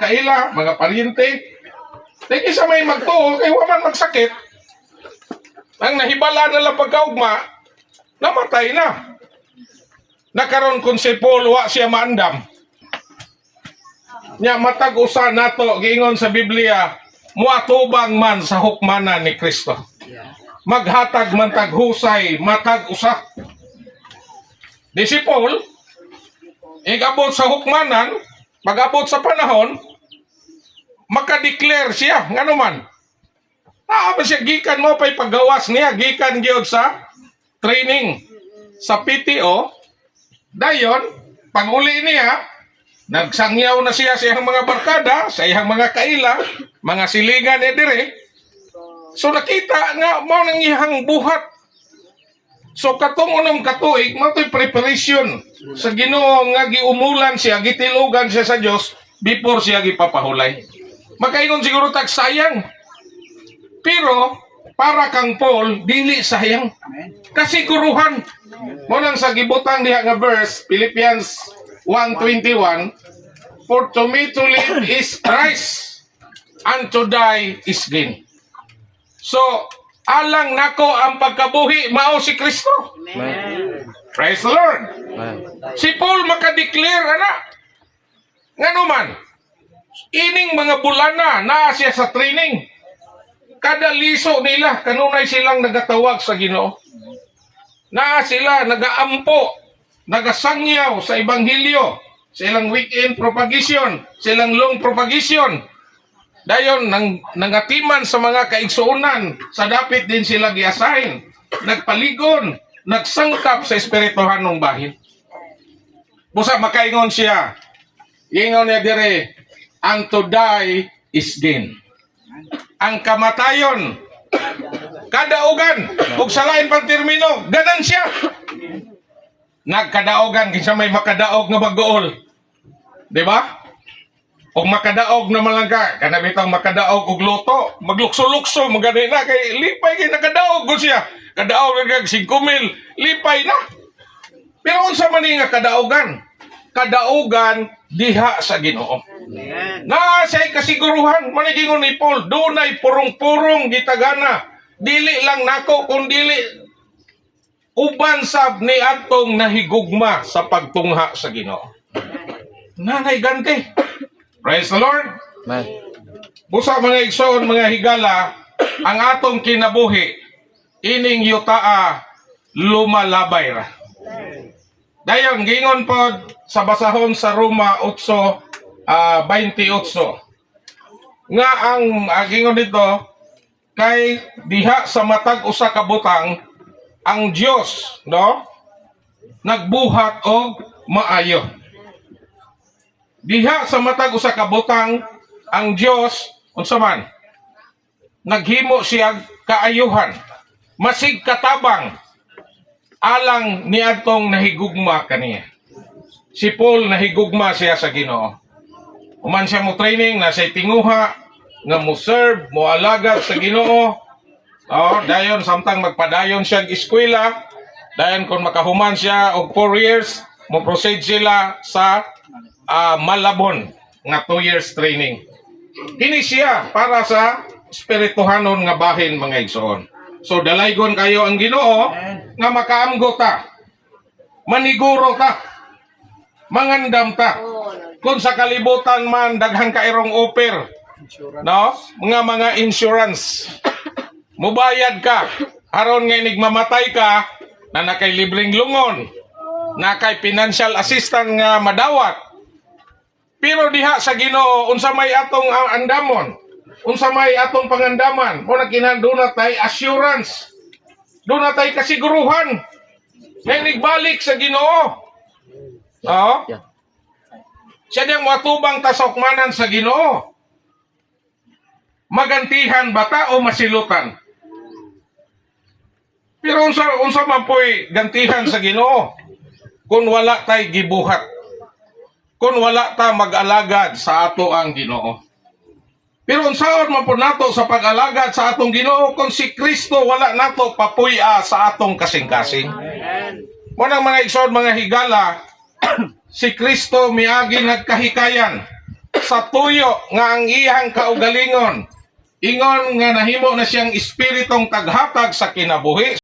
kaila, mga paryente. Dahil isa may magtuo, kaya waman magsakit. Ang nahibala na lang pagkaugma, namatay na. Nakaroon kung si Paul, wa siya maandam. Nya matag usa nato giingon sa Biblia, muatubang man sa hukmanan ni Kristo. Maghatag man tag husay, matag usa. Di si Paul, igabot sa hukmanan, pag-abot sa panahon, makadeclare siya, nga naman. Ba siya, gikan mo pa'y paggawas niya, gikan gyud sa training sa PTO. Dayon, pag uli niya, nagsangyaw na siya sa iyang mga barkada, sa iyang mga kaila, mga silingan niya dire. So nakita nga, mao nang iyang buhat. So katong unong katuig, mao to'y preparation sa Ginoo nga giumulan siya, gitilugan siya sa Dios before siya gipapahulay. Makaingon siguro tag sayang. Pero para kang Paul, dili sayang. Kasiguruhan. Mo nang sa gibutang diha nga verse, Philippians 1:21, for to me to live is Christ, and to die is gain. So, alang nako ang pagkabuhi, mao si Kristo. Amen. Praise the Lord. Amen. Si Paul makadeclare, ana, nga naman, ining mga bulana na siya sa training. Kada liso nila, kanunay silang nagatawag sa Ginoo. Na sila nagaampo, nagasangyaw sa Ebanghelyo, sa ilang weekend propagation, sa ilang long propagation. Dayon, nangatiman sa mga kaigsuunan, sa dapit din sila giasahin, nagpaligon, nagsangkap sa espirituhan ng bahin. Busa makaingon siya, ingon niya dire, ang to die is gain. Ang kamatayon, kadaugan, ug sa lain pang termino, ganansya. Nagkadaogan, kinsa may makadaog nga mag-goal. Di ba? O makadaog na malangka, kana bitang makadaog og loto, maglukso-lukso, magani na, kay lipay kay nakadaog ko siya. Kadaog kag 5,000, lipay na. Pero unsa man ni nga kadaogan? Kadaugan diha sa Ginoo. Na siya'y kasiguruhan, manigingon ni Paul, dunay purong-purong gitagana. Dili lang nako, kung dili uban sab ni atong nahigugma sa pagtungha sa Ginoo. Nanay gante. Praise the Lord. Amen. Busa mga igsoon, mga higala, ang atong kinabuhi, ining yutaa lumalabay ra. Dayon, gingon po sa basahon sa Roma 8:28. Nga ang gingon dito, kay diha sa matag usa ka butang, ang Dios, no? Nagbuhat og maayo. Diha sa matag usa ka butang, ang Dios unsa man naghimo siya kaayuhan, masig katabang alang niadtong nahigugma kaniya. Si Paul nahigugma siya sa Ginoo. Human siya mo training, nasa tinguha, nga mo serve, mo alagad sa Ginoo. Dayon samtang magpadayon siya og eskwela, dayon kung makahuman siya og 4 years, mo proceed sila sa Malabon nga 2 years training. Kini siya para sa espirituhanon nga bahin, mga igsoon. So dalaygon kayo ang Ginoo nga makaamgo ta, maniguro ta, mangandam ta. Kung sa kalibutan man daghang kairong offer, no? Mga insurance. Mubayad ka, aron nga mamatay ka, na nakay libreng lungon, nakay financial assistance nga madawat. Pero diha sa Ginoo, unsa may atong andamon, unsa may atong pangandaman, mo na kinahanglan tay assurance, doon na tay kasiguruhan, na nigbalik sa Ginoo. Siya diyang matubang tasokmanan sa Ginoo. Magantihan bata o masilutan? Pero unsa man po'y gantihan sa Ginoo kung wala tay gibuhat, kung wala ta mag-alagad sa ato ang Ginoo. Pero unsaon man po nato sa pag-alagad sa atong Ginoo kung si Kristo wala nato papuy-a sa atong kasing-kasing? Mo nang mga igsoon, mga higala, si Kristo miagi nagkahikayan sa tuyo nga ang iyang kaugalingon ingon nga nahimo na siyang espiritong taghatag sa kinabuhi